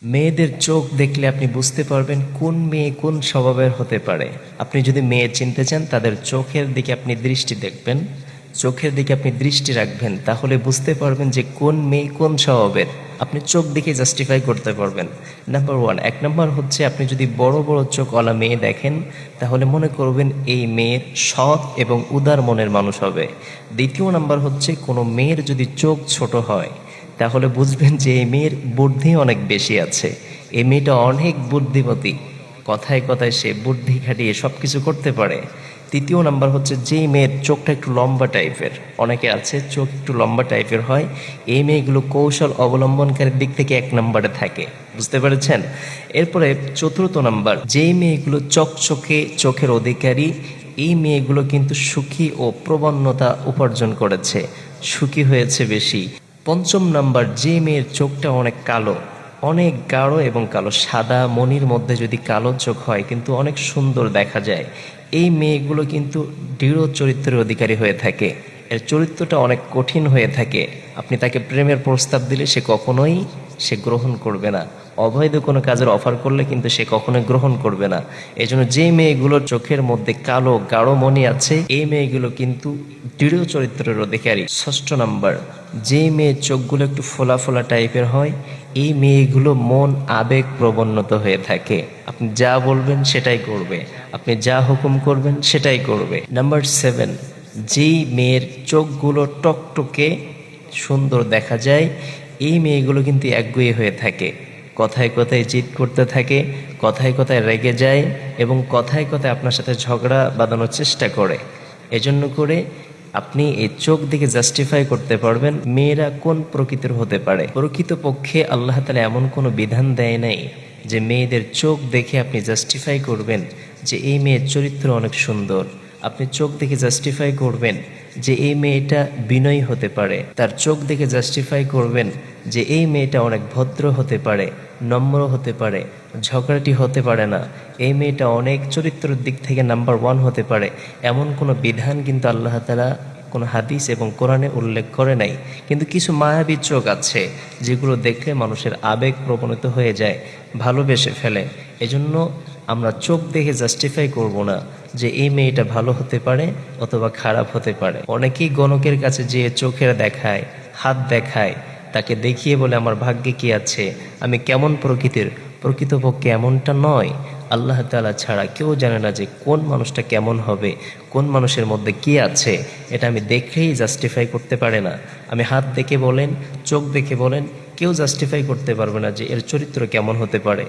মেয়েদের চোখ দেখলে আপনি বুঝতে পারবেন কোন মেয়ে কোন স্বভাবের হতে পারে। আপনি যদি মেয়ে চিনতে চান তাদের চোখের দিকে আপনি দৃষ্টি দেখবেন, চোখের দিকে আপনি দৃষ্টি রাখবেন, তাহলে বুঝতে পারবেন যে কোন মেয়ে কোন স্বভাবের। আপনি চোখ দেখে জাস্টিফাই করতে পারবেন। নাম্বার ওয়ান, এক নম্বর হচ্ছে আপনি যদি বড় বড় চোখওয়ালা মেয়ে দেখেন তাহলে মনে করবেন এই মেয়ের সৎ এবং উদার মনের মানুষ হবে। দ্বিতীয় নাম্বার হচ্ছে কোনো মেয়ের যদি চোখ ছোট হয় তাহলে বুঝবেন যে এই মেয়ের বুদ্ধি অনেক বেশি আছে, এই মেয়েটা অনেক বুদ্ধিমতী, কথায় কথায় সে বুদ্ধি খাটিয়ে সব কিছু করতে পারে। তৃতীয় নাম্বার হচ্ছে যেই মেয়ের চোখটা একটু লম্বা টাইপের, অনেকে আছে চোখ একটু লম্বা টাইপের হয়, এই মেয়েগুলো কৌশল অবলম্বনকারীর দিক থেকে এক নম্বরে থাকে। বুঝতে পেরেছেন? এরপরে চতুর্থ নাম্বার, যেই মেয়েগুলো চকচকে চোখের অধিকারী, এই মেয়েগুলো কিন্তু সুখী ও প্রবণতা উপার্জন করেছে, সুখী হয়েছে বেশি। পঞ্চম নাম্বার, যে মেয়ের চোখটা অনেক কালো, অনেক গাঢ় এবং কালো, সাদা মণির মধ্যে যদি কালো চোখ হয় কিন্তু অনেক সুন্দর দেখা যায়, এই মেয়েগুলো কিন্তু দৃঢ় চরিত্রের অধিকারী হয়ে থাকে, এর চরিত্রটা অনেক কঠিন হয়ে থাকে। আপনি তাকে প্রেমের প্রস্তাব দিলে সে কখনোই গ্রহণ করবে না, অবৈধ কোনো কাজের অফার করলে কিন্তু সে কখনোই গ্রহণ করবে না। এই জন্য যে মেয়েগুলোর চোখের মধ্যে কালো গাঢ় মণি আছে এই মেয়েগুলো কিন্তু দৃঢ় চরিত্রের অধিকারী। ষষ্ঠ নাম্বার, যে মেয়ের চোখগুলো একটু ফোলা ফোলা টাইপের হয়, এই মেয়েগুলো মন আবেগ প্রবণত হয়ে থাকে, আপনি যা বলবেন সেটাই করবে, আপনি যা হুকুম করবেন সেটাই করবে। নাম্বার 7, যেই মেয়ের চোখগুলো টকটকে সুন্দর দেখা যায়, এই মেয়েগুলো কিন্তু একগুঁয়ে হয়ে থাকে, কথায় কথায় জিদ করতে থাকে, কথায় কথায় রেগে যায় এবং কথায় কথায় আপনার সাথে ঝগড়া বাঁধানোর চেষ্টা করে। এজন্য করে আপনি এই চোখ দেখে জাস্টিফাই করতে পারবেন মেয়েরা কোন প্রকৃতির হতে পারে। প্রকৃতপক্ষে আল্লাহ তাআলা এমন কোনো বিধান দেয় নাই যে মেয়েদের চোখ দেখে আপনি জাস্টিফাই করবেন যে এই মেয়ের চরিত্র অনেক সুন্দর। আপনি চোখ দেখে জাস্টিফাই করবেন যে এই মেয়েটা বিনয়ী হতে পারে, তার চোখ দেখে জাস্টিফাই করবেন যে এই মেয়েটা অনেক ভদ্র হতে পারে, নম্র হতে পারে, ঝগড়াটি হতে পারে না, এই মেয়েটা অনেক চরিত্রের দিক থেকে নাম্বার 1 হতে পারে। এমন কোনো বিধান কিন্তু আল্লাহ তাআলা কোনো হাদিস এবং কোরআনে উল্লেখ করে নাই। কিন্তু কিছু মায়াবী চোখ আছে যেগুলো দেখলে মানুষের আবেগ প্রবণিত হয়ে যায়, ভালোবেসে ফেলে। এজন্য আমরা চোখ দেখে জাস্টিফাই করব না যে এই মেয়েটা ভালো হতে পারে অথবা খারাপ হতে পারে। অনেকেই গণকের কাছে যেয়ে চোখের দেখায়, হাত দেখায়, তাকে দেখিয়ে বলে আমার ভাগ্যে কি আছে, আমি কেমন প্রকৃতির। প্রকৃতপক্ষে এমনটা নয়। আল্লাহ তাআলা ছাড়া কেউ জানে না যে কোন মানুষটা কেমন হবে, কোন মানুষের মধ্যে কি আছে, এটা আমি দেখেই জাস্টিফাই করতে পারে না। আমি হাত দেখে বলেন, চোখ দেখে বলেন, কেউ জাস্টিফাই করতে পারবে না যে এর চরিত্র কেমন হতে পারে।